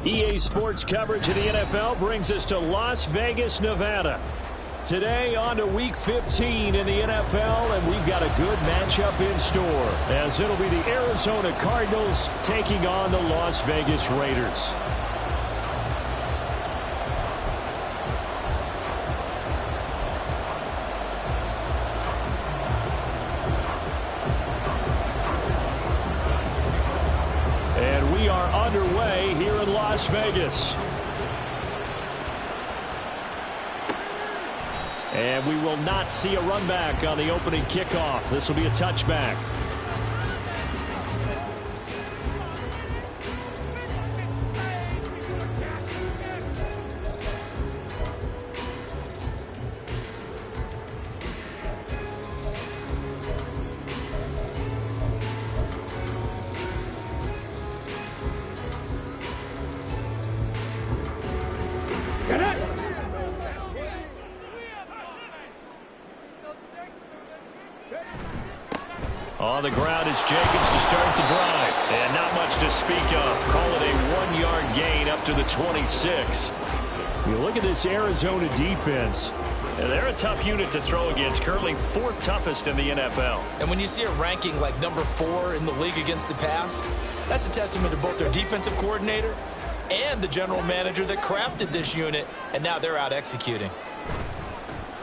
EA Sports coverage of the NFL brings us to Las Vegas, Nevada. Today on to Week 15 in the NFL, and we've got a good matchup in store, as it'll be the Arizona Cardinals taking on the Las Vegas Raiders. And we are underway here in Las Vegas. And we will not see a run back on the opening kickoff. This will be a touchback. On the ground is Jacobs to start the drive. And not much to speak of. Call it a 1-yard gain up to the 26. You look at this Arizona defense. And they're a tough unit to throw against. Currently 4th toughest in the NFL. And when you see a ranking like number 4 in the league against the pass, that's a testament to both their defensive coordinator and the general manager that crafted this unit. And now they're out executing.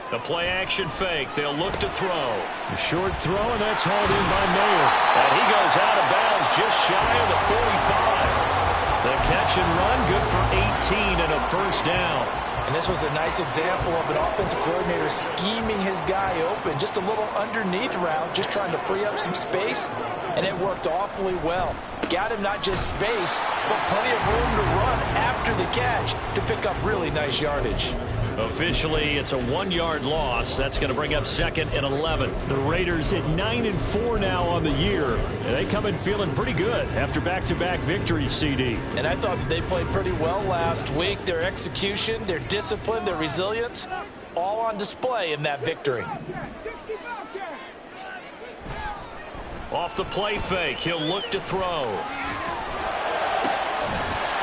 The play-action fake. They'll look to throw. A short throw, and that's hauled in by Mayer. And he goes out of bounds just shy of the 45. The catch and run, good for 18 and a first down. And this was a nice example of an offensive coordinator scheming his guy open. Just a little underneath route, just trying to free up some space, and it worked awfully well. Got him not just space, but plenty of room to run after the catch to pick up really nice yardage. Officially, it's a 1-yard loss. That's going to bring up 2nd and 11. The Raiders at 9-4 now on the year. And they come in feeling pretty good after back-to-back victories, CD. And I thought that they played pretty well last week. Their execution, their discipline, their resilience, all on display in that victory. Off the play fake, he'll look to throw.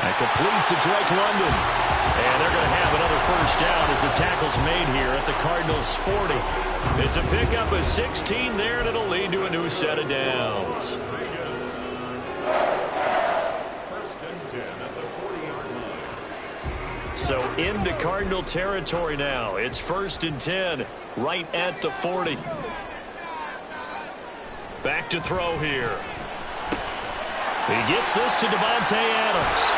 And complete to Drake London. And they're going to have another first down as the tackle's made here at the Cardinals' 40. It's a pickup of 16 there, and it'll lead to a new set of downs. First and 10 at the 40-yard line. So into Cardinal territory now. It's 1st and 10 right at the 40. Back to throw here. He gets this to Devontae Adams.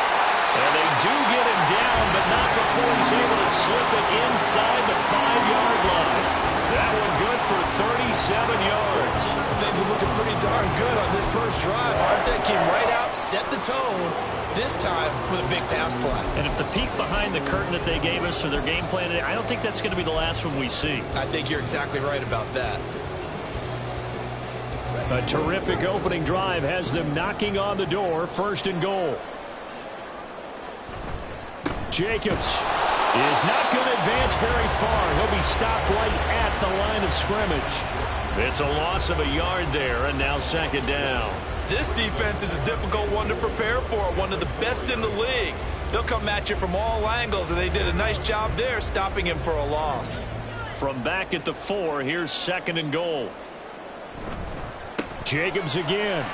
And they do get him down, but not before he's able to slip it inside the 5-yard line. That one good for 37 yards. Things are looking pretty darn good on this first drive, aren't they? Came right out, set the tone, this time with a big pass play. And if the peek behind the curtain that they gave us for their game plan today, I don't think that's going to be the last one we see. I think you're exactly right about that. A terrific opening drive has them knocking on the door, 1st and goal. Jacobs is not going to advance very far. He'll be stopped right at the line of scrimmage. It's a loss of a yard there, and now 2nd down. This defense is a difficult one to prepare for, one of the best in the league. They'll come at you from all angles, and they did a nice job there stopping him for a loss. From back at the 4, here's 2nd and goal. Jacobs again.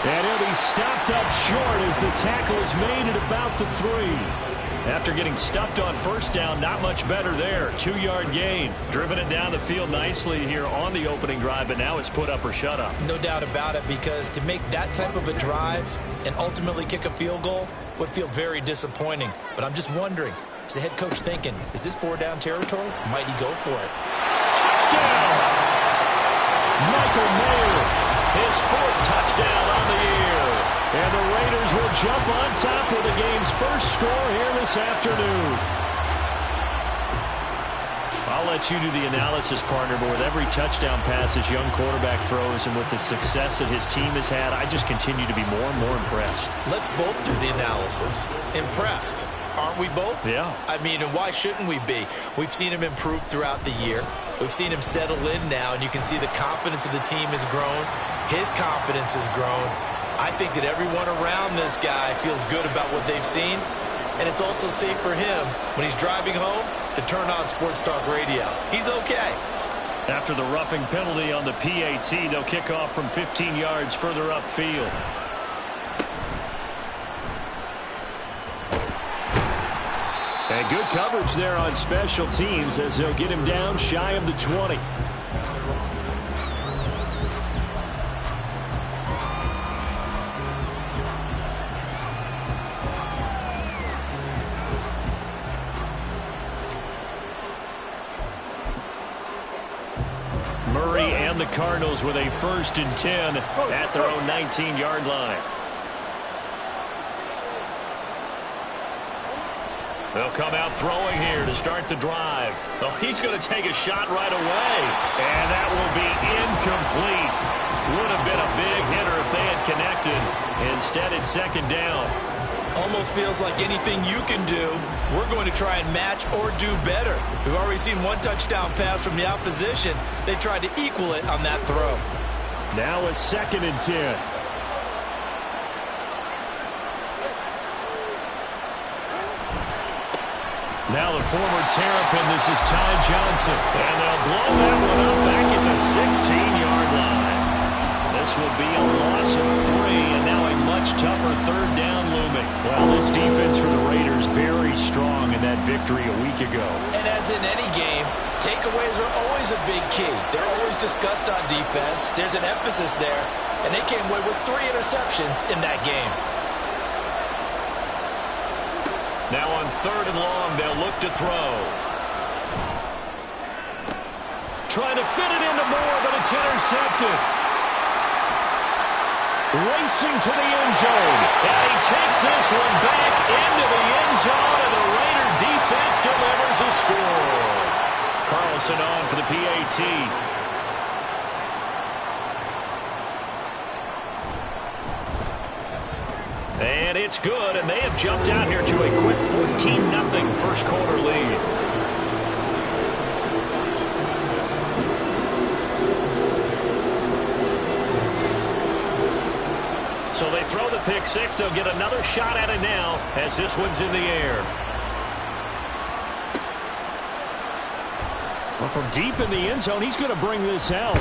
And he'll be stopped up short as the tackle is made at about the 3. After getting stuffed on first down, not much better there. 2-yard gain. Driven it down the field nicely here on the opening drive, but now it's put up or shut up. No doubt about it, because to make that type of a drive and ultimately kick a field goal would feel very disappointing. But I'm just wondering, is the head coach thinking, is this 4-down territory? Might he go for it? Touchdown! Michael Mayer, his 4th touchdown on the year. And the Raiders will jump on top with the game's first score here this afternoon. I'll let you do the analysis, partner, but with every touchdown pass this young quarterback throws and with the success that his team has had, I just continue to be more and more impressed. Let's both do the analysis. Impressed. Aren't we both? Yeah. I mean, and why shouldn't we be? We've seen him improve throughout the year. We've seen him settle in now, and you can see the confidence of the team has grown. His confidence has grown. I think that everyone around this guy feels good about what they've seen, and it's also safe for him when he's driving home to turn on Sports Talk Radio. He's okay. After the roughing penalty on the PAT, they'll kick off from 15 yards further upfield. And good coverage there on special teams as they'll get him down shy of the 20. Murray and the Cardinals with a 1st and 10 at their own 19-yard line. They'll come out throwing here to start the drive. Oh, he's going to take a shot right away. And that will be incomplete. Would have been a big hitter if they had connected. Instead, it's 2nd down. Almost feels like anything you can do, we're going to try and match or do better. We've already seen 1 touchdown pass from the opposition. They tried to equal it on that throw. Now a 2nd and 10. Now the former Terrapin, this is Ty Johnson. And they'll blow that one up back at the 16-yard line. This will be a loss of 3, and now a much tougher 3rd down looming. Well, this defense for the Raiders very strong in that victory a week ago. And as in any game, takeaways are always a big key. They're always discussed on defense. There's an emphasis there, and they came away with 3 interceptions in that game. Now on 3rd and long, they'll look to throw. Trying to fit it into Moore, but it's intercepted. Racing to the end zone. And he takes this one back into the end zone, and the Raider defense delivers a score. Carlson on for the PAT. And it's good, and they have jumped out here to a quick 14-0 first quarter lead. So they throw the pick 6. They'll get another shot at it now as this one's in the air. Well, from deep in the end zone, he's going to bring this out.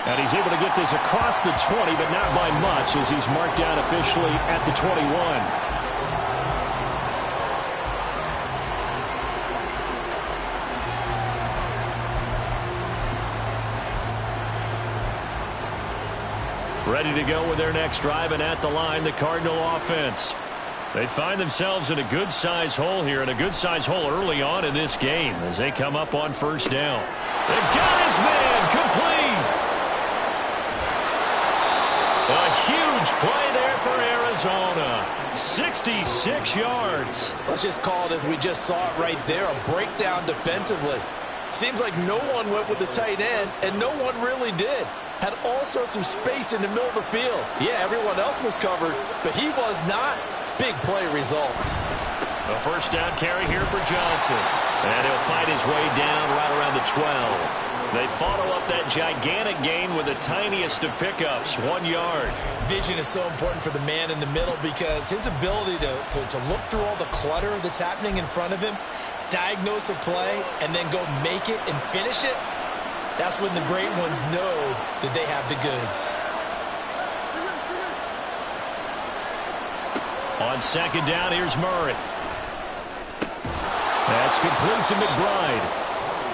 And he's able to get this across the 20, but not by much as he's marked down officially at the 21. Ready to go with their next drive, and at the line, the Cardinal offense. They find themselves in a good-sized hole here, and a good-sized hole early on in this game as they come up on 1st down. They've got his man complete. A huge play there for Arizona. 66 yards. Let's just call it as we just saw it right there, a breakdown defensively. Seems like no one went with the tight end, and no one really did. Had all sorts of space in the middle of the field. Yeah, everyone else was covered, but he was not. Big play results. A 1st down carry here for Johnson. And he'll fight his way down right around the 12. They follow up that gigantic gain with the tiniest of pickups, 1 yard. Vision is so important for the man in the middle because his ability to look through all the clutter that's happening in front of him, diagnose a play, and then go make it and finish it, that's when the great ones know that they have the goods. On 2nd down, here's Murray. That's complete to McBride.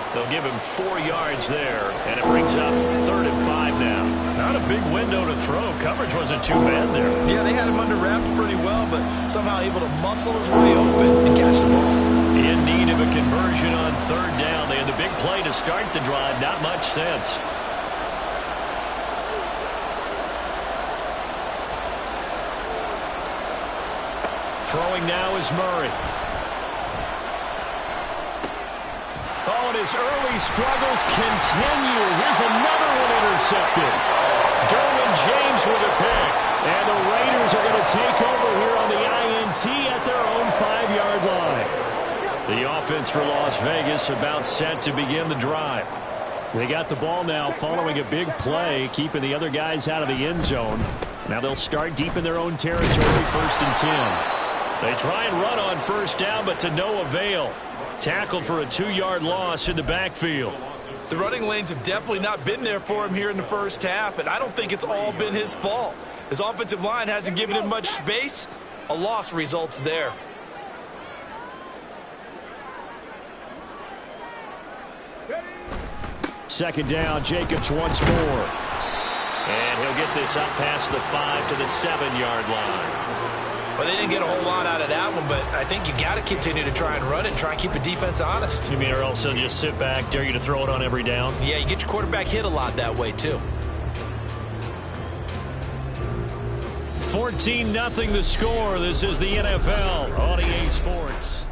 They'll give him 4 yards there, and it brings up 3rd and 5 now. Not a big window to throw. Coverage wasn't too bad there. Yeah, they had him under wraps pretty well, but somehow able to muscle his way open and catch the ball. In need of a conversion on 3rd down. They had the big play to start the drive. Not much sense. Throwing now is Murray. Oh, and his early struggles continue. Here's another one intercepted. Derwin James with a pick. And the Raiders are going to take over here on the INT at their own 5-yard line. The offense for Las Vegas about set to begin the drive. They got the ball now following a big play, keeping the other guys out of the end zone. Now they'll start deep in their own territory, 1st and 10. They try and run on 1st down, but to no avail. Tackled for a 2-yard loss in the backfield. The running lanes have definitely not been there for him here in the first half, and I don't think it's all been his fault. His offensive line hasn't given him much space. A loss results there. Second down, Jacobs once more. And he'll get this up past the 5 to the 7-yard line. Well, they didn't get a whole lot out of that one, but I think you got to continue to try and run it and try and keep the defense honest. You mean, or else they'll just sit back, dare you to throw it on every down? Yeah, you get your quarterback hit a lot that way, too. 14-0 the score. This is the NFL on EA Sports.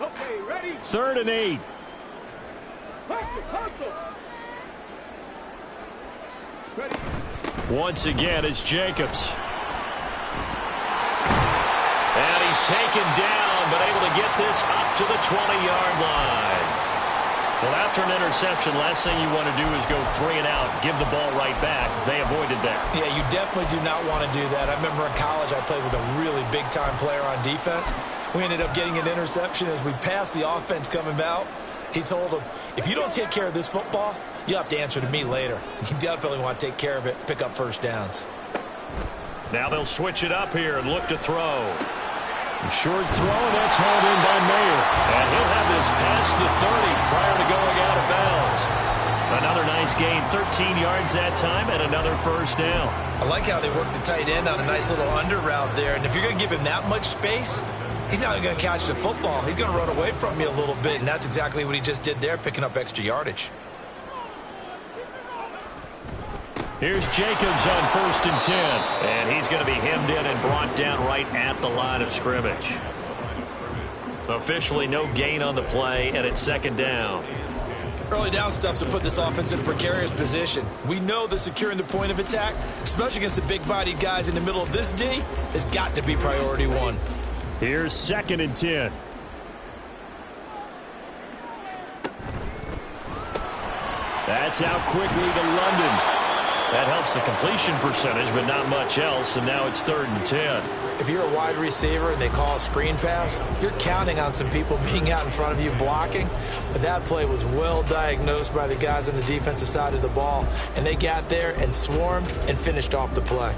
Okay, ready? 3rd and 8. Ready? Once again, it's Jacobs. And he's taken down, but able to get this up to the 20-yard line. Well, after an interception, last thing you want to do is go 3 and out, give the ball right back. They avoided that. Yeah, you definitely do not want to do that. I remember in college I played with a really big-time player on defense. We ended up getting an interception as we passed the offense coming out. He told him, if you don't take care of this football, you'll have to answer to me later. You definitely want to take care of it, pick up 1st downs. Now they'll switch it up here and look to throw. Short throw, and that's hauled in by Mayer. And he'll have this past the 30 prior to going out of bounds. Another nice gain, 13 yards that time, and another 1st down. I like how they work the tight end on a nice little under route there. And if you're going to give him that much space, he's not going to catch the football. He's going to run away from you a little bit, and that's exactly what he just did there, picking up extra yardage. Here's Jacobs on 1st and 10. And he's going to be hemmed in and brought down right at the line of scrimmage. Officially no gain on the play, and it's 2nd down. Early down stuff's to put this offense in a precarious position. We know that securing the point of attack, especially against the big-bodied guys in the middle of this D, has got to be priority 1. Here's 2nd and 10. That's out quickly to London. That helps the completion percentage, but not much else, and now it's 3rd and 10. If you're a wide receiver and they call a screen pass, you're counting on some people being out in front of you blocking. But that play was well diagnosed by the guys on the defensive side of the ball, and they got there and swarmed and finished off the play.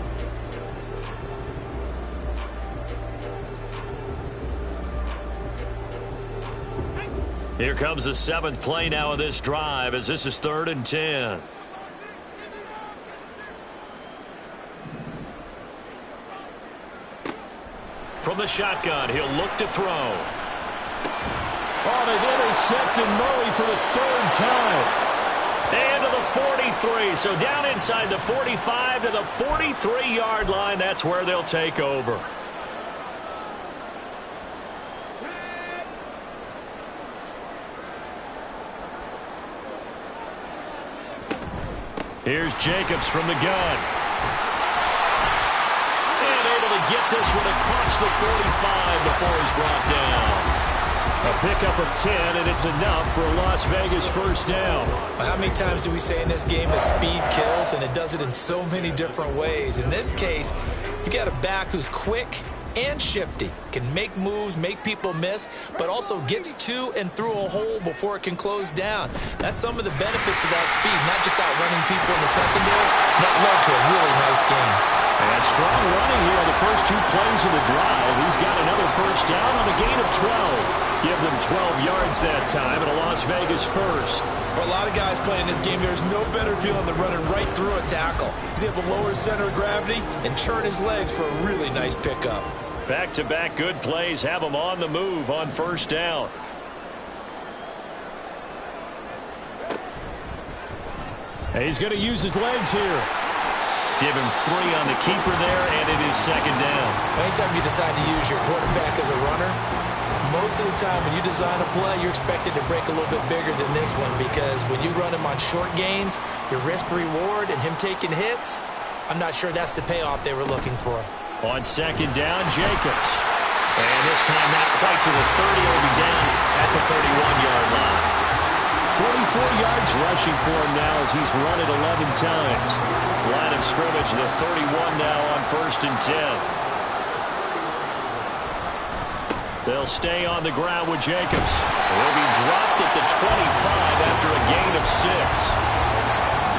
Here comes the 7th play now of this drive, as this is 3rd and 10. From the shotgun, he'll look to throw. Oh, they've intercepted Murray for the 3rd time. And to the 43. So down inside the 45 to the 43-yard line. That's where they'll take over. Here's Jacobs from the gun. Get this one across the 45 before he's brought down. A pickup of 10, and it's enough for a Las Vegas 1st down. How many times do we say in this game that speed kills, and it does it in so many different ways? In this case, you got a back who's quick and shifty, can make moves, make people miss, but also gets to and through a hole before it can close down. That's some of the benefits of that speed, not just outrunning people in the secondary. That led to a really nice game. And strong running here on the first 2 plays of the drive. He's got another 1st down on a gain of 12. Give them 12 yards that time, and a Las Vegas 1st. For a lot of guys playing this game, there's no better feeling than running right through a tackle. He's able to lower his center of gravity and churn his legs for a really nice pickup. Back-to-back good plays have him on the move on 1st down. And he's going to use his legs here. Give him 3 on the keeper there, and it is 2nd down. Anytime you decide to use your quarterback as a runner, most of the time when you design a play, you're expected to break a little bit bigger than this one, because when you run him on short gains, your risk-reward and him taking hits, I'm not sure that's the payoff they were looking for. On second down, Jacobs. And this time not quite to the 30. He'll be down at the 31-yard line. 44 yards rushing for him now as he's run it 11 times. Line of scrimmage, the 31 now on 1st and 10. They'll stay on the ground with Jacobs. He'll be dropped at the 25 after a gain of 6.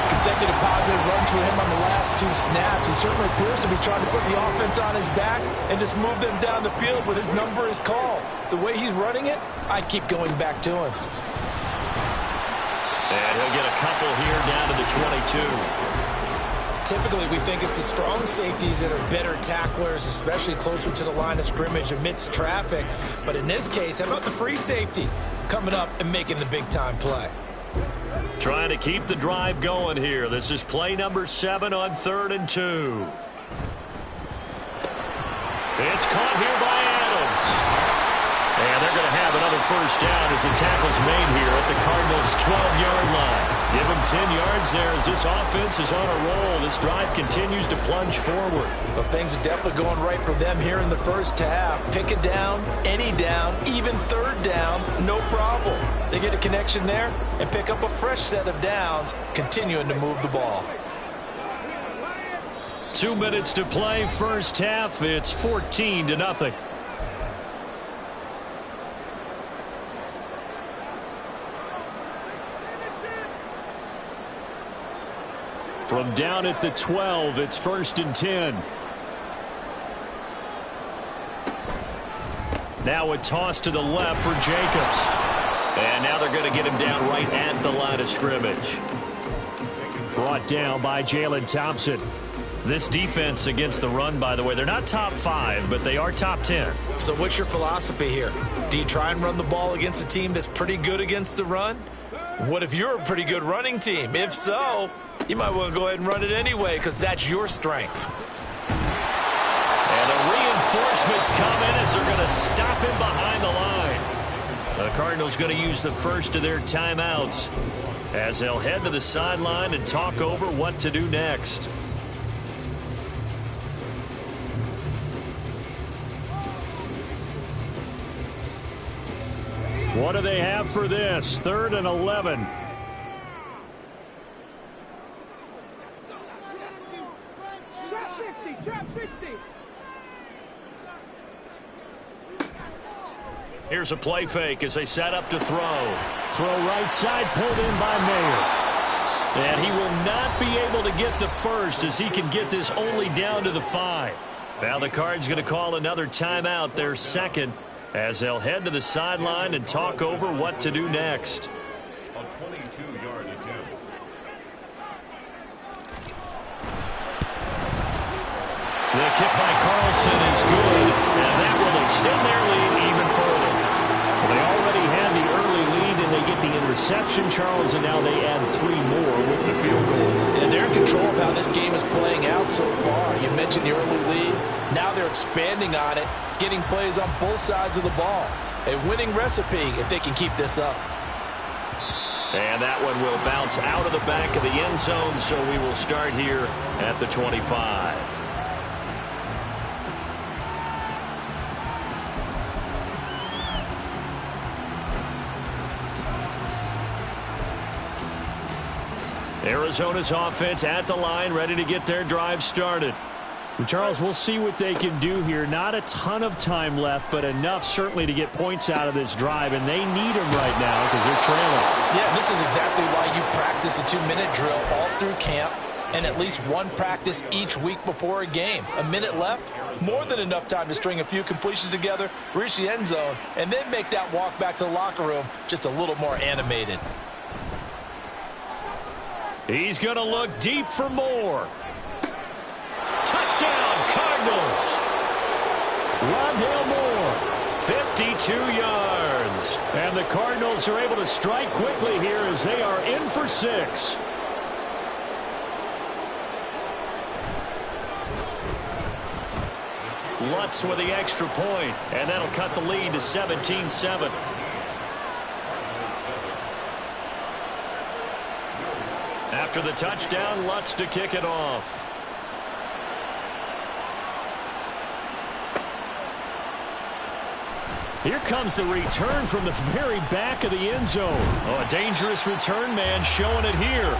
Consecutive positive runs for him on the last 2 snaps. He certainly appears to be trying to put the offense on his back and just move them down the field, but his number is called. The way he's running it, I'd keep going back to him. And he'll get a couple here down to the 22. Typically, we think it's the strong safeties that are better tacklers, especially closer to the line of scrimmage amidst traffic. But in this case, how about the free safety coming up and making the big-time play? Trying to keep the drive going here. This is play number 7 on 3rd and 2. It's caught here by Adams. And they're going to have another first down as the tackle's made here at the Cardinals' 12-yard line. Give them 10 yards there as this offense is on a roll. This drive continues to plunge forward. But things are definitely going right for them here in the first half. Pick a down, any down, even 3rd down, no problem. They get a connection there and pick up a fresh set of downs, continuing to move the ball. 2 minutes to play, first half. It's 14-0. From down at the 12, it's 1st and 10. Now a toss to the left for Jacobs. And now they're going to get him down right at the line of scrimmage. Brought down by Jalen Thompson. This defense against the run, by the way, they're not top 5, but they are top 10. So what's your philosophy here? Do you try and run the ball against a team that's pretty good against the run? What if you're a pretty good running team? If so, you might want to go ahead and run it anyway because that's your strength. And the reinforcements come in as they're going to stop him behind the line. The Cardinals going to use the first of their timeouts as they'll head to the sideline and talk over what to do next. What do they have for this? 3rd and 11. Here's a play fake as they set up to throw. Throw right side, pulled in by Mayer. And he will not be able to get the first as he can get this only down to the 5. Now the Cards going to call another timeout, their second, as they'll head to the sideline and talk over what to do next. A 22-yard attempt. The kick by Carlson is good, and that will extend their lead even further. Well, they already had the early lead, and they get the interception, Charles, and now they add 3 more with the field goal. And they're in control of how this game is playing out so far. You mentioned the early lead. Now they're expanding on it, getting plays on both sides of the ball. A winning recipe if they can keep this up. And that one will bounce out of the back of the end zone, so we will start here at the 25. Arizona's offense at the line, ready to get their drive started. And Charles, we'll see what they can do here. Not a ton of time left, but enough certainly to get points out of this drive, and they need them right now because they're trailing. Yeah, this is exactly why you practice a 2-minute drill all through camp and at least one practice each week before a game. A minute left, more than enough time to string a few completions together, reach the end zone, and then make that walk back to the locker room just a little more animated. He's going to look deep for more. Touchdown, Cardinals. Rondale Moore, 52 yards. And the Cardinals are able to strike quickly here as they are in for 6. Lutz with the extra point, and that'll cut the lead to 17-7. After the touchdown, Lutz to kick it off. Here comes the return from the very back of the end zone. Oh, a dangerous return man showing it here.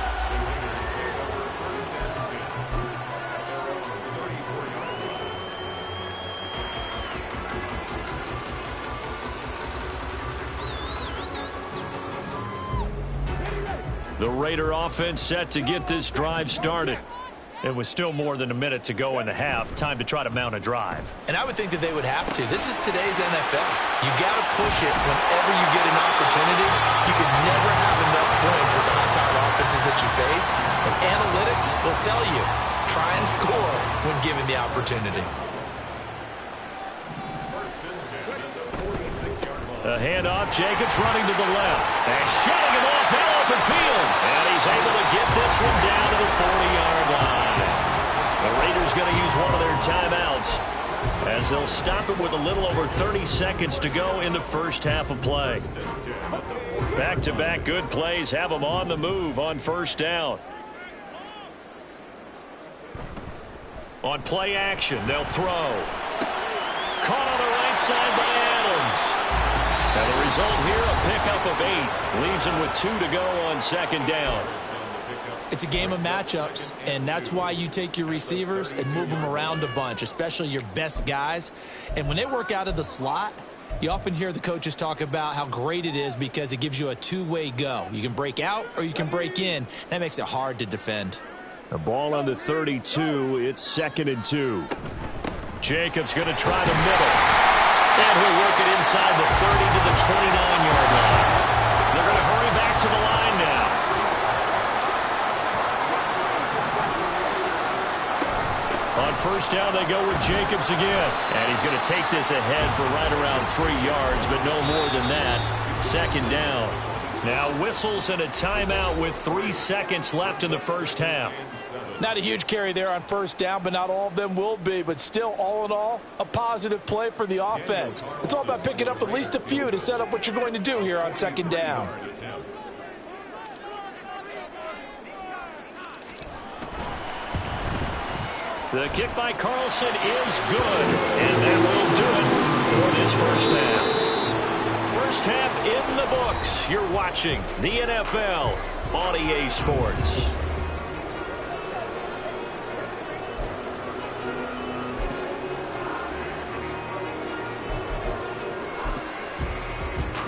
The Raider offense set to get this drive started. It was still more than a minute to go in the half. Time to try to mount a drive. And I would think that they would have to. This is today's NFL. You got to push it whenever you get an opportunity. You can never have enough points with the high-powered offenses that you face. And analytics will tell you, try and score when given the opportunity. A handoff, Jacobs running to the left. And shutting him off that open field. And he's able to get this one down to the 40-yard line. The Raiders going to use one of their timeouts as they'll stop it with a little over 30 seconds to go in the first half of play. Back-to-back good plays have them on the move on first down. On play action, they'll throw. Caught on the right side by Adams. And the result here, a pickup of 8. Leaves him with 2 to go on second down. It's a game of matchups, and that's why you take your receivers and move them around a bunch, especially your best guys. And when they work out of the slot, you often hear the coaches talk about how great it is because it gives you a two-way go. You can break out or you can break in. That makes it hard to defend. The ball on the 32. It's 2nd and 2. Jacobs going to try the middle. And he'll work it inside the 30 to the 29-yard line. They're going to hurry back to the line now. On first down, they go with Jacobs again. And he's going to take this ahead for right around 3 yards, but no more than that. Second down. Now whistles and a timeout with 3 seconds left in the first half. Not a huge carry there on first down, but not all of them will be. But still, all in all, a positive play for the offense. It's all about picking up at least a few to set up what you're going to do here on second down. The kick by Carlson is good, and that will do it for this first half. First half in the books. You're watching the NFL on EA Sports.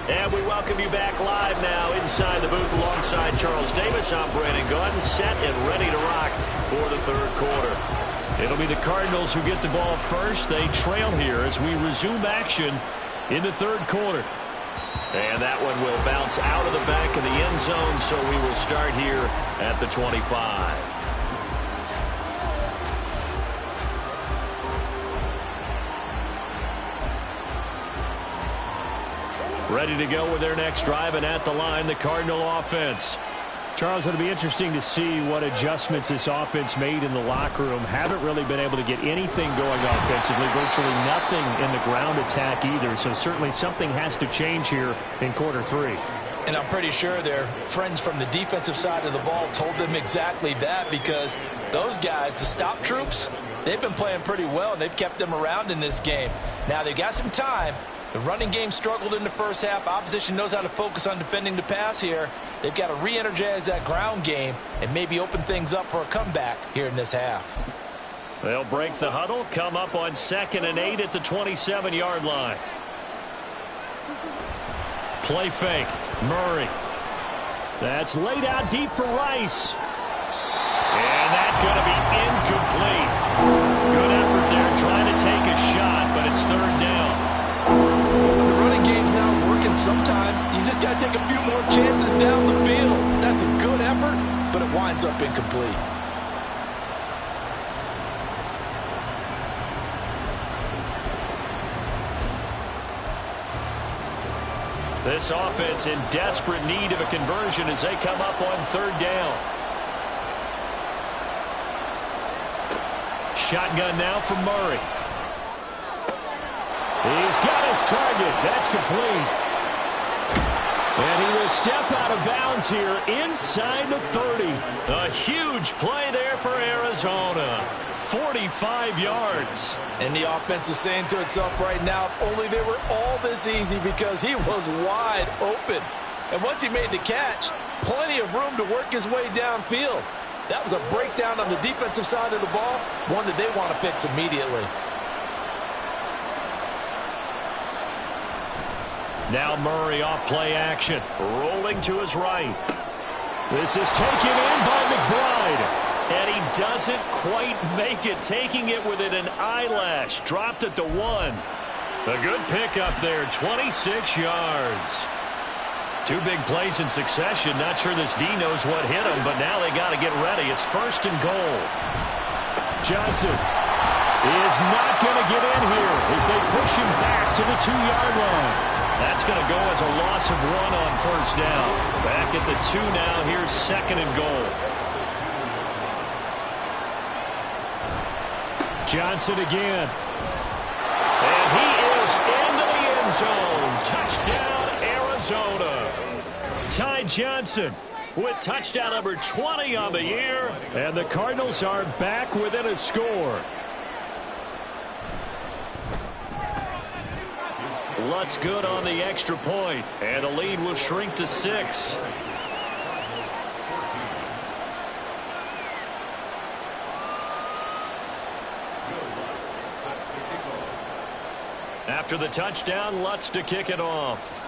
And we welcome you back live now inside the booth alongside Charles Davis. I'm Brandon Gordon, set and ready to rock for the third quarter. It'll be the Cardinals who get the ball first. They trail here as we resume action in the third quarter. And that one will bounce out of the back of the end zone, so we will start here at the 25. Ready to go with their next drive, and at the line, the Cardinal offense. Charles, it'll be interesting to see what adjustments this offense made in the locker room. Haven't really been able to get anything going offensively, virtually nothing in the ground attack either, so certainly something has to change here in quarter 3. And I'm pretty sure their friends from the defensive side of the ball told them exactly that, because those guys, the stop troops, they've been playing pretty well, and they've kept them around in this game. Now, they've got some time. The running game struggled in the first half. Opposition knows how to focus on defending the pass here. They've got to re-energize that ground game and maybe open things up for a comeback here in this half. They'll break the huddle, come up on 2nd and 8 at the 27-yard line. Play fake. Murray. That's laid out deep for Rice. And that's going to be incomplete. Good effort there trying to take a shot, but it's third down. The running game's not working sometimes. You just got to take a few more chances down the field. That's a good effort, but it winds up incomplete. This offense in desperate need of a conversion as they come up on third down. Shotgun now from Murray. He's got his target. That's complete. And he will step out of bounds here inside the 30. A huge play there for Arizona. 45 yards. And the offense is saying to itself right now, if only they were all this easy, because he was wide open. And once he made the catch, plenty of room to work his way downfield. That was a breakdown on the defensive side of the ball, one that they want to fix immediately. Now Murray off play action, rolling to his right. This is taken in by McBride. And he doesn't quite make it, taking it within an eyelash. Dropped at the 1. A good pickup there, 26 yards. 2 big plays in succession. Not sure this D knows what hit him, but now they got to get ready. It's 1st and goal. Johnson is not going to get in here as they push him back to the 2-yard line. That's going to go as a loss of 1 on 1st down. Back at the 2 now. Here's 2nd and goal. Johnson again. And he is into the end zone. Touchdown, Arizona. Ty Johnson with touchdown number 20 on the year. And the Cardinals are back within a score. Lutz good on the extra point. And the lead will shrink to 6. After the touchdown, Lutz to kick it off.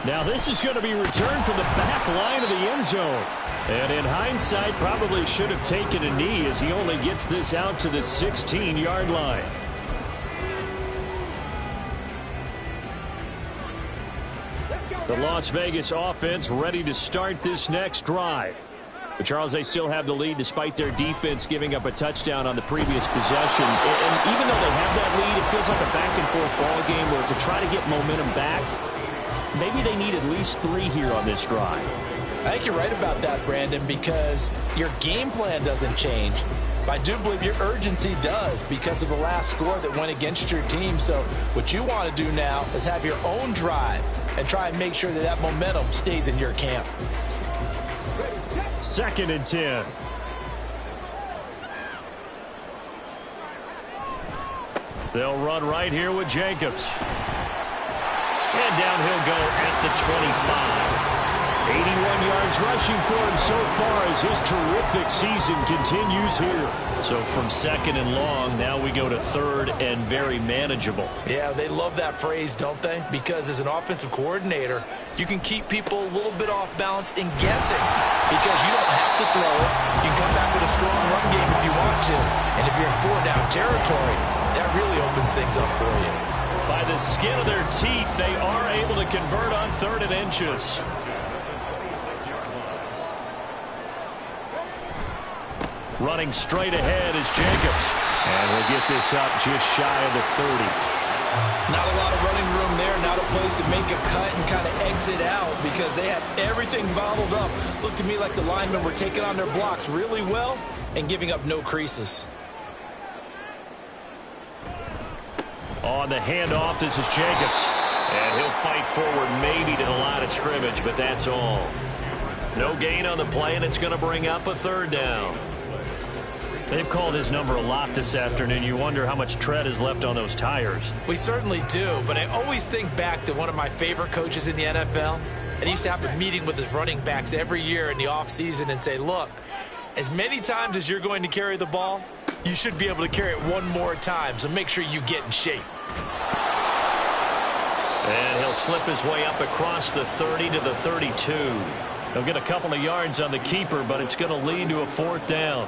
Now this is going to be returned from the back line of the end zone. And in hindsight, probably should have taken a knee as he only gets this out to the 16-yard line. The Las Vegas offense ready to start this next drive. But Charles, they still have the lead despite their defense giving up a touchdown on the previous possession. And even though they have that lead, it feels like a back-and-forth ball game where to try to get momentum back, maybe they need at least 3 here on this drive. I think you're right about that, Brandon, because your game plan doesn't change. But I do believe your urgency does because of the last score that went against your team. So what you want to do now is have your own drive and try and make sure that that momentum stays in your camp. 2nd and 10. They'll run right here with Jacobs. And down he'll go at the 25. 81 yards rushing for him so far as his terrific season continues here. So from 2nd and long, now we go to 3rd and very manageable. Yeah, they love that phrase, don't they? Because as an offensive coordinator, you can keep people a little bit off balance and guessing because you don't have to throw it. You can come back with a strong run game if you want to. And if you're in 4-down territory, that really opens things up for you. By the skin of their teeth, they are able to convert on 3rd and inches. Running straight ahead is Jacobs. And we'll get this up just shy of the 30. Not a lot of running room there. Not a place to make a cut and kind of exit out because they had everything bottled up. Looked to me like the linemen were taking on their blocks really well and giving up no creases. On the handoff, this is Jacobs. And he'll fight forward maybe to the line of scrimmage, but that's all. No gain on the play, and it's going to bring up a 3rd down. They've called his number a lot this afternoon. You wonder how much tread is left on those tires. We certainly do, but I always think back to one of my favorite coaches in the NFL. And he used to have a meeting with his running backs every year in the offseason and say, look, as many times as you're going to carry the ball, you should be able to carry it one more time, so make sure you get in shape. And he'll slip his way up across the 30 to the 32. He'll get a couple of yards on the keeper, but it's going to lead to a 4th down.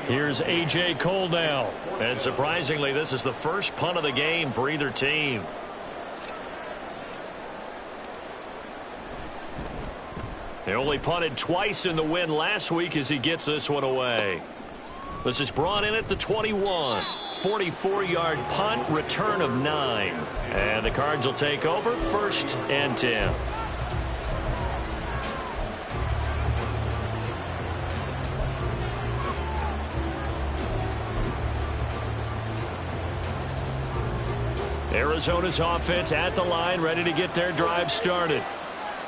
Here's A.J. Cole now. And surprisingly, this is the first punt of the game for either team. They only punted twice in the win last week as he gets this one away. This is brought in at the 21. 44-yard punt, return of 9. And the Cards will take over 1st and 10. Arizona's offense at the line, ready to get their drive started.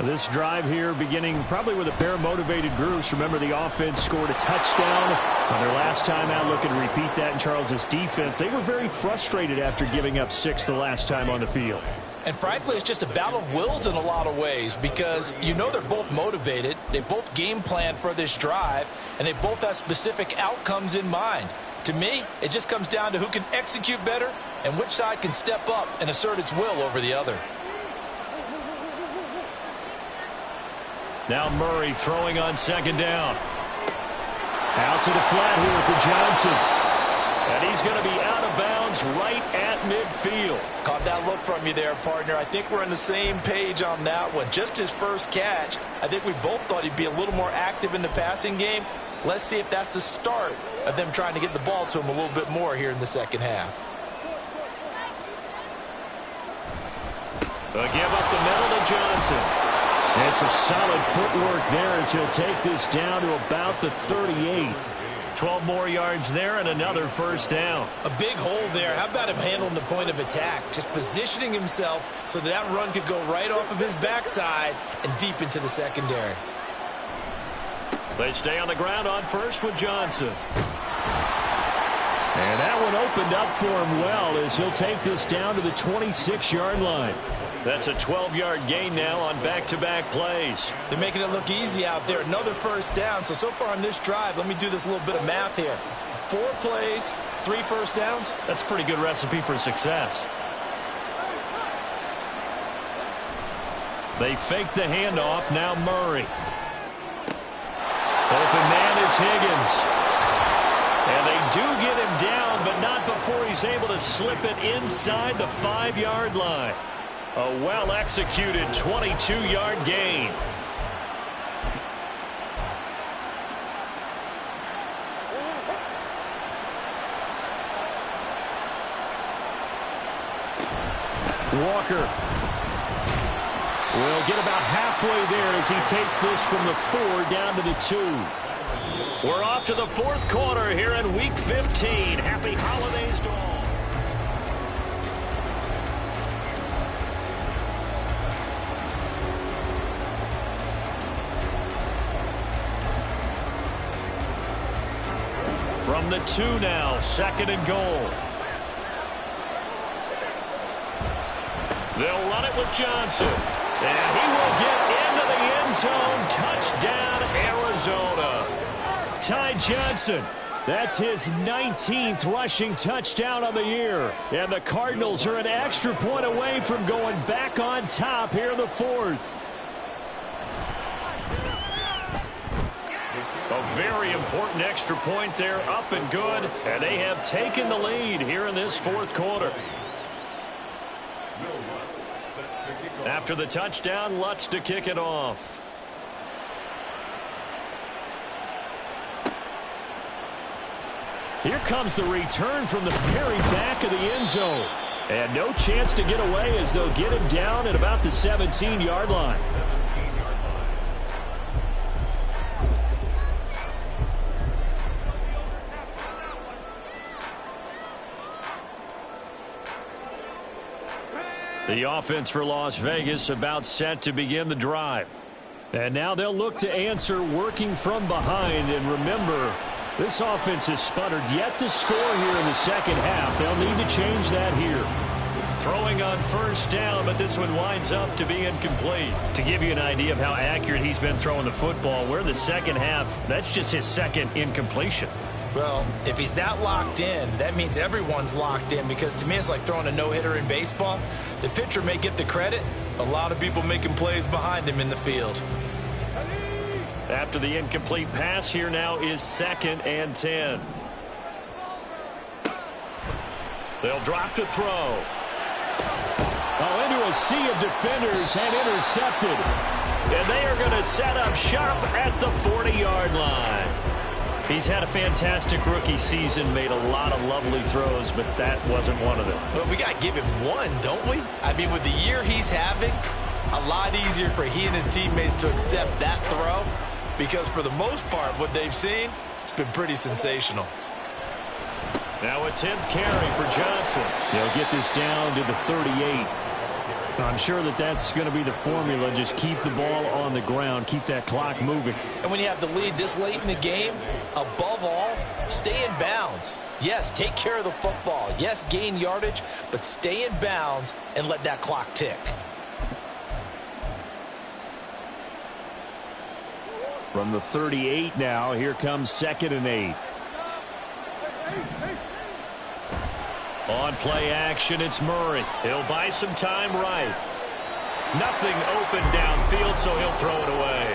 This drive here beginning probably with a pair of motivated groups. Remember, the offense scored a touchdown on their last time out, looking to repeat that in Charles's defense. They were very frustrated after giving up 6 the last time on the field. And frankly, it's just a battle of wills in a lot of ways because you know they're both motivated. They both game plan for this drive, and they both have specific outcomes in mind. To me, it just comes down to who can execute better and which side can step up and assert its will over the other. Now Murray throwing on second down. Out to the flat here for Johnson. And he's going to be out of bounds right at midfield. Caught that look from you there, partner. I think we're on the same page on that one. Just his first catch, I think we both thought he'd be a little more active in the passing game. Let's see if that's the start of them trying to get the ball to him a little bit more here in the second half. A give up the middle to Johnson. And some solid footwork there as he'll take this down to about the 38. 12 more yards there and another first down. A big hole there. How about him handling the point of attack? Just positioning himself so that run could go right off of his backside and deep into the secondary. They stay on the ground on first with Johnson. And that one opened up for him well as he'll take this down to the 26-yard line. That's a 12-yard gain now on back-to-back plays. They're making it look easy out there. Another first down. So far on this drive, let me do this little bit of math here. 4 plays, 3 first downs. That's a pretty good recipe for success. They fake the handoff. Now Murray. Open man is Higgins. And they do get him down, but not before he's able to slip it inside the 5-yard line. A well-executed 22-yard gain. Walker will get about halfway there as he takes this from the 4 down to the 2. We're off to the 4th quarter here in Week 15. Happy holidays to all. From the 2 now, 2nd and goal. They'll run it with Johnson. And he will get into the end zone. Touchdown, Arizona. Ty Johnson, that's his 19th rushing touchdown on the year. And the Cardinals are an extra point away from going back on top here in the 4th. A very important extra point there, up and good. And they have taken the lead here in this 4th quarter. After the touchdown, Lutz to kick it off. Here comes the return from the very back of the end zone. And no chance to get away as they'll get him down at about the 17-yard line. The offense for Las Vegas about set to begin the drive. And now they'll look to answer working from behind. And remember, this offense has sputtered yet to score here in the second half. They'll need to change that here. Throwing on first down, but this one winds up to be incomplete. To give you an idea of how accurate he's been throwing the football, we're the second half. That's just his second incompletion. Well, if he's that locked in, that means everyone's locked in, because to me it's like throwing a no-hitter in baseball. The pitcher may get the credit. A lot of people making plays behind him in the field. After the incomplete pass, here now is 2nd and 10. They'll drop to throw. Oh, into a sea of defenders and intercepted. And they are going to set up shop at the 40-yard line. He's had a fantastic rookie season, made a lot of lovely throws, but that wasn't one of them. Well, we got to give him one, don't we? I mean, with the year he's having, a lot easier for he and his teammates to accept that throw, because for the most part, what they've seen, it's been pretty sensational. Now a 10th carry for Johnson. They'll get this down to the 38. I'm sure that that's going to be the formula. Just keep the ball on the ground. Keep that clock moving. And when you have the lead this late in the game, above all, stay in bounds. Yes, take care of the football. Yes, gain yardage, but stay in bounds and let that clock tick. From the 38 now, here comes 2nd and 8. On play action, it's Murray. He'll buy some time right. Nothing open downfield, so he'll throw it away.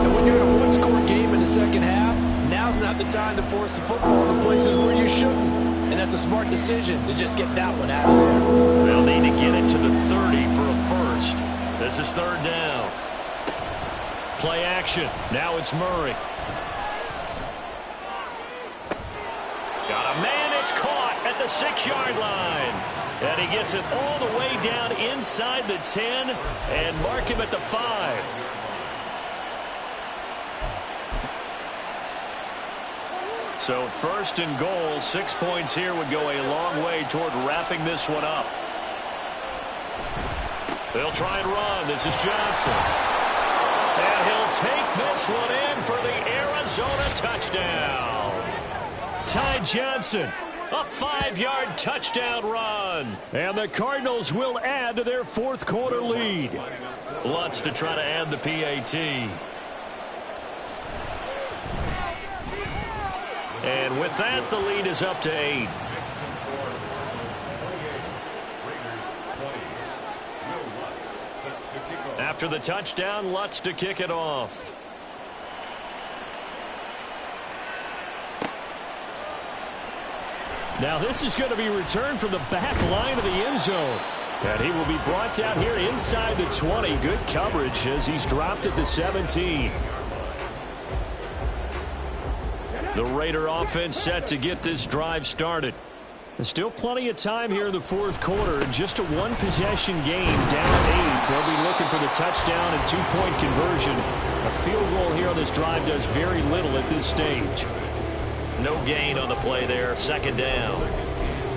And when you're in a one-score game in the second half, now's not the time to force the football in places where you shouldn't. And that's a smart decision to just get that one out of there. They'll need to get it to the 30 for a first. This is 3rd down. Play action. Now it's Murray. Got a man. It's caught at the 6-yard line. And he gets it all the way down inside the 10 and mark him at the 5. So 1st and goal, 6 points here would go a long way toward wrapping this one up. They'll try and run. This is Johnson. And he'll take this one in for the Arizona touchdown. Ty Johnson, a 5-yard touchdown run. And the Cardinals will add to their 4th quarter lead. Lutz to try to add the PAT. And with that, the lead is up to 8. After the touchdown, Lutz to kick it off. Now this is going to be returned from the back line of the end zone. And he will be brought down here inside the 20. Good coverage as he's dropped at the 17. The Raider offense set to get this drive started. There's still plenty of time here in the 4th quarter. Just a one-possession game, down 8. They'll be looking for the touchdown and 2-point conversion. A field goal here on this drive does very little at this stage. No gain on the play there. 2nd down.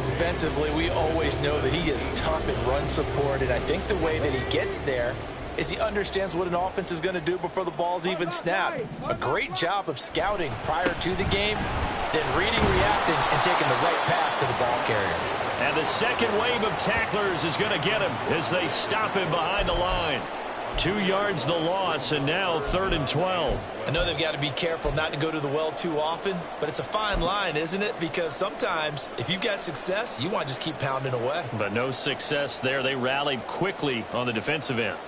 Defensively, we always know that he is tough in run support, and I think the way that he gets there is he understands what an offense is going to do before the ball's even snapped. A great job of scouting prior to the game, then reading, reacting, and taking the right path to the ball carrier. And the second wave of tacklers is going to get him as they stop him behind the line. 2 yards the loss, and now 3rd and 12. I know they've got to be careful not to go to the well too often, but it's a fine line, isn't it? Because sometimes if you've got success, you want to just keep pounding away. But no success there. They rallied quickly on the defensive end.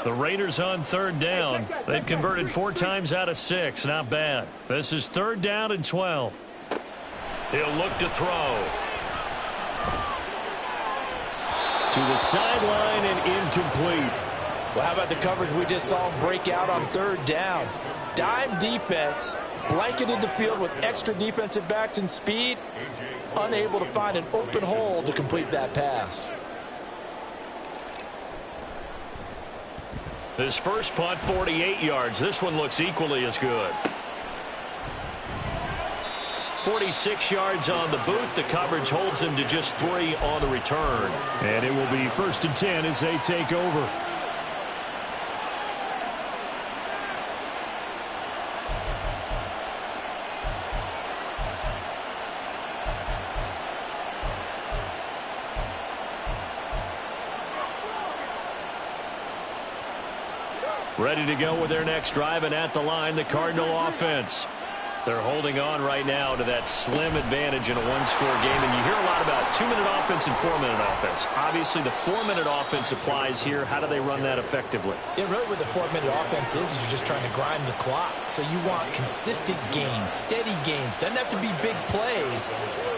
The Raiders on 3rd down. They've converted 4 times out of 6. Not bad. This is 3rd down and 12. He'll look to throw. To the sideline and incomplete. Well, how about the coverage we just saw him break out on 3rd down? Dime defense, blanketed the field with extra defensive backs and speed, unable to find an open hole to complete that pass. His first punt, 48 yards. This one looks equally as good. 46 yards on the boot. The coverage holds him to just 3 on the return. And it will be 1st and 10 as they take over. Ready to go with their next drive, and at the line, the Cardinal offense. They're holding on right now to that slim advantage in a one-score game, and you hear a lot about 2-minute offense and 4-minute offense. Obviously, the 4-minute offense applies here. How do they run that effectively? Yeah, really what the 4-minute offense is you're just trying to grind the clock. So you want consistent gains, steady gains. Doesn't have to be big plays,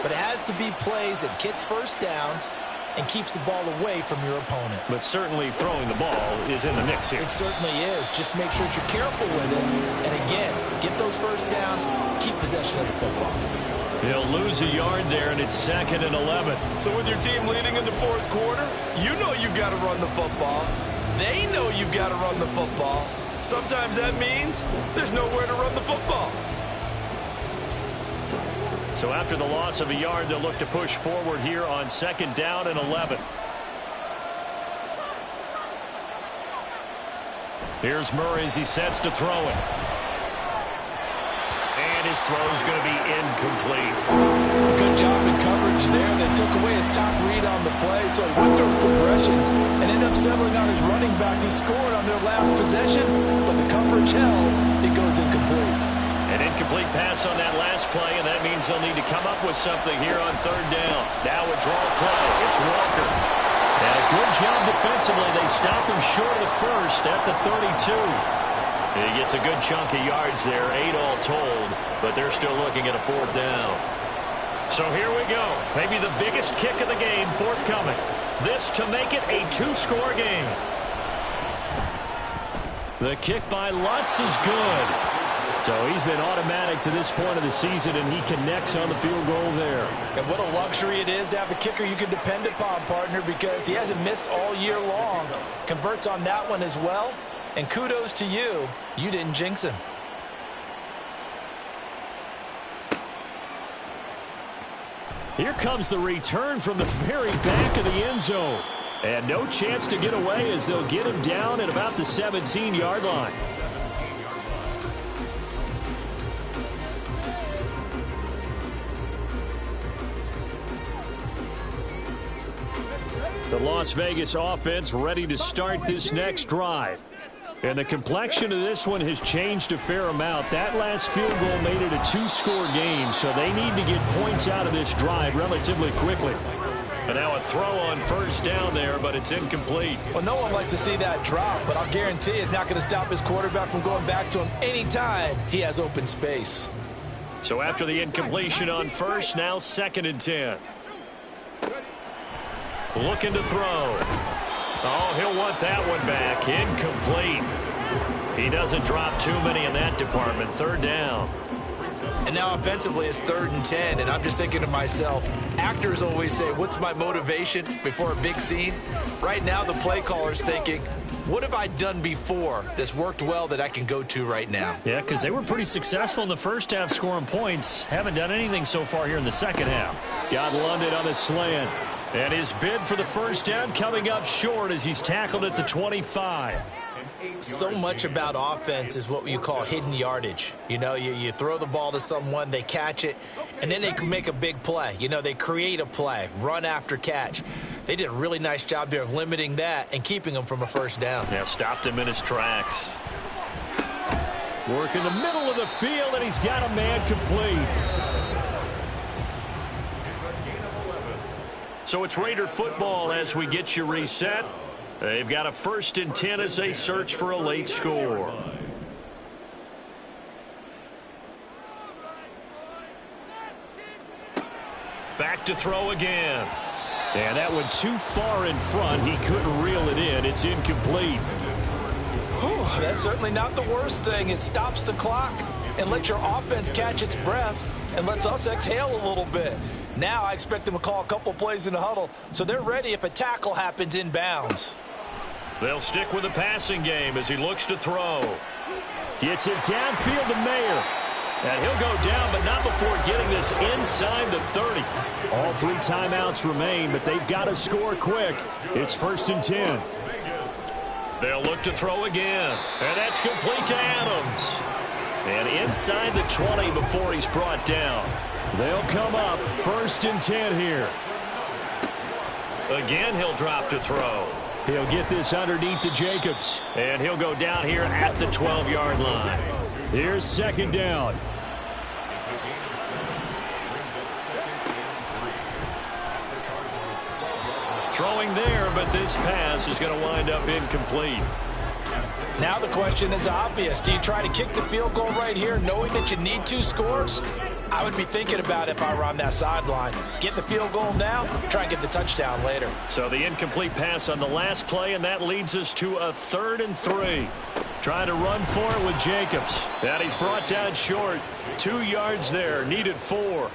but it has to be plays that gets first downs and keeps the ball away from your opponent. But certainly throwing the ball is in the mix here. It certainly is. Just make sure that you're careful with it. And again, get those first downs, keep possession of the football. He'll lose a yard there, and it's 2nd and 11. So with your team leading in the 4th quarter, you know you've got to run the football. They know you've got to run the football. Sometimes that means there's nowhere to run the football. So after the loss of a yard, they'll look to push forward here on 2nd down and 11. Here's Murray as he sets to throw it. And his throw is going to be incomplete. Good job in coverage there. They took away his top read on the play, so he went through his progressions and ended up settling on his running back who scored on their last possession, but the coverage held. It goes incomplete. An incomplete pass on that last play, and that means they'll need to come up with something here on 3rd down. Now a draw play. It's Walker. And a good job defensively. They stop him short of the first at the 32. He gets a good chunk of yards there, 8 all told, but they're still looking at a 4th down. So here we go. Maybe the biggest kick of the game forthcoming. This to make it a 2-score game. The kick by Lutz is good. So he's been automatic to this point of the season, and he connects on the field goal there. And what a luxury it is to have a kicker you can depend upon, partner, because he hasn't missed all year long. Converts on that one as well. And kudos to you. You didn't jinx him. Here comes the return from the very back of the end zone. And no chance to get away as they'll get him down at about the 17-yard line. The Las Vegas offense ready to start this next drive. And the complexion of this one has changed a fair amount. That last field goal made it a 2-score game, so they need to get points out of this drive relatively quickly. And now a throw on 1st down there, but it's incomplete. Well, no one likes to see that drop, but I'll guarantee it's not going to stop his quarterback from going back to him anytime he has open space. So after the incompletion on 1st, now 2nd and 10. Looking to throw. Oh, he'll want that one back. Incomplete. He doesn't drop too many in that department. 3rd down. And now offensively it's 3rd and 10, and I'm just thinking to myself, actors always say, what's my motivation before a big scene? Right now the play caller's thinking, what have I done before that's worked well that I can go to right now? Yeah, because they were pretty successful in the first half scoring points. Haven't done anything so far here in the second half. Got London on a slant. And his bid for the 1st down coming up short as he's tackled at the 25. So much about offense is what you call hidden yardage. You know, you throw the ball to someone, they catch it, and then they can make a big play. You know, they create a play, run after catch. They did a really nice job there of limiting that and keeping him from a 1st down. Yeah, stopped him in his tracks. Work in the middle of the field, and he's got a man complete. So it's Raider football as we get you reset. They've got a 1st and 10 as they search for a late score. Back to throw again. And that one too far in front. He couldn't reel it in. It's incomplete. Whew, that's certainly not the worst thing. It stops the clock and lets your offense catch its breath and lets us exhale a little bit. Now I expect them to call a couple plays in the huddle, so they're ready if a tackle happens inbounds. They'll stick with the passing game as he looks to throw. Gets it downfield to Mayer. And he'll go down, but not before getting this inside the 30. All 3 timeouts remain, but they've got to score quick. It's 1st and 10. They'll look to throw again. And that's complete to Adams. And inside the 20 before he's brought down. They'll come up 1st and 10 here. Again, he'll drop to throw. He'll get this underneath to Jacobs. And he'll go down here at the 12-yard line. Here's 2nd down. Throwing there, but this pass is going to wind up incomplete. Now the question is obvious. Do you try to kick the field goal right here knowing that you need 2 scores? I would be thinking about if I were on that sideline. Get the field goal now, try and get the touchdown later. So the incomplete pass on the last play, and that leads us to a 3rd and 3. Trying to run for it with Jacobs. And he's brought down short. 2 yards there, needed 4.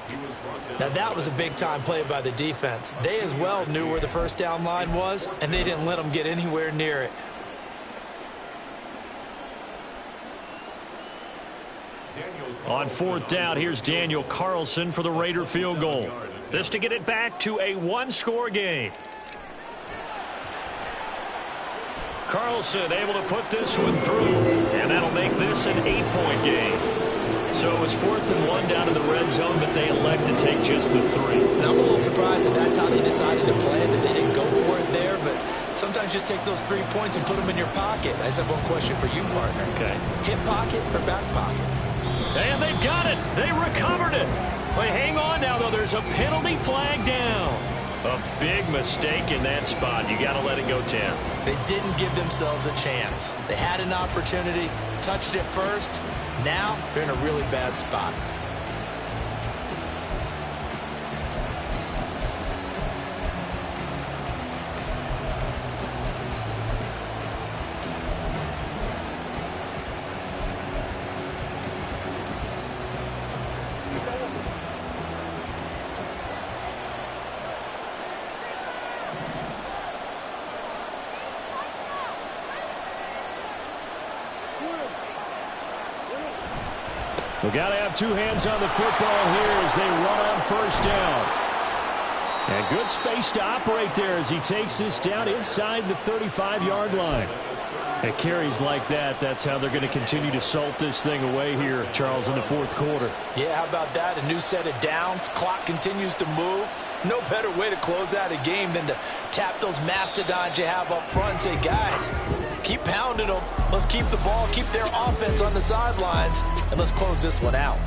Now that was a big-time play by the defense. They as well knew where the 1st down line was, and they didn't let them get anywhere near it. On fourth down, here's Daniel Carlson for the Raider field goal. This to get it back to a one-score game. Carlson able to put this one through, and that'll make this an 8-point game. So it was 4th and 1 down in the red zone, but they elect to take just the 3. Now, I'm a little surprised that that's how they decided to play it, that they didn't go for it there, but sometimes just take those 3 points and put them in your pocket. I just have one question for you, partner. Okay. Hip pocket or back pocket? And they've got it. They recovered it. Wait, hang on now, though. There's a penalty flag down. A big mistake in that spot. You got to let it go, Tim. They didn't give themselves a chance. They had an opportunity, touched it first. Now they're in a really bad spot. We've got to have 2 hands on the football here as they run on first down. And good space to operate there as he takes this down inside the 35-yard line. At carries like that, that's how they're going to continue to salt this thing away here, Charles, in the 4th quarter. Yeah, how about that? A new set of downs. Clock continues to move. No better way to close out a game than to tap those mastodons you have up front and say, guys, keep pounding them. Let's keep the ball, keep their offense on the sidelines, and let's close this one out.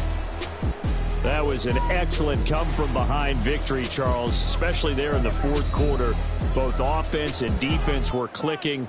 That was an excellent come-from-behind victory, Charles, especially there in the 4th quarter. Both offense and defense were clicking.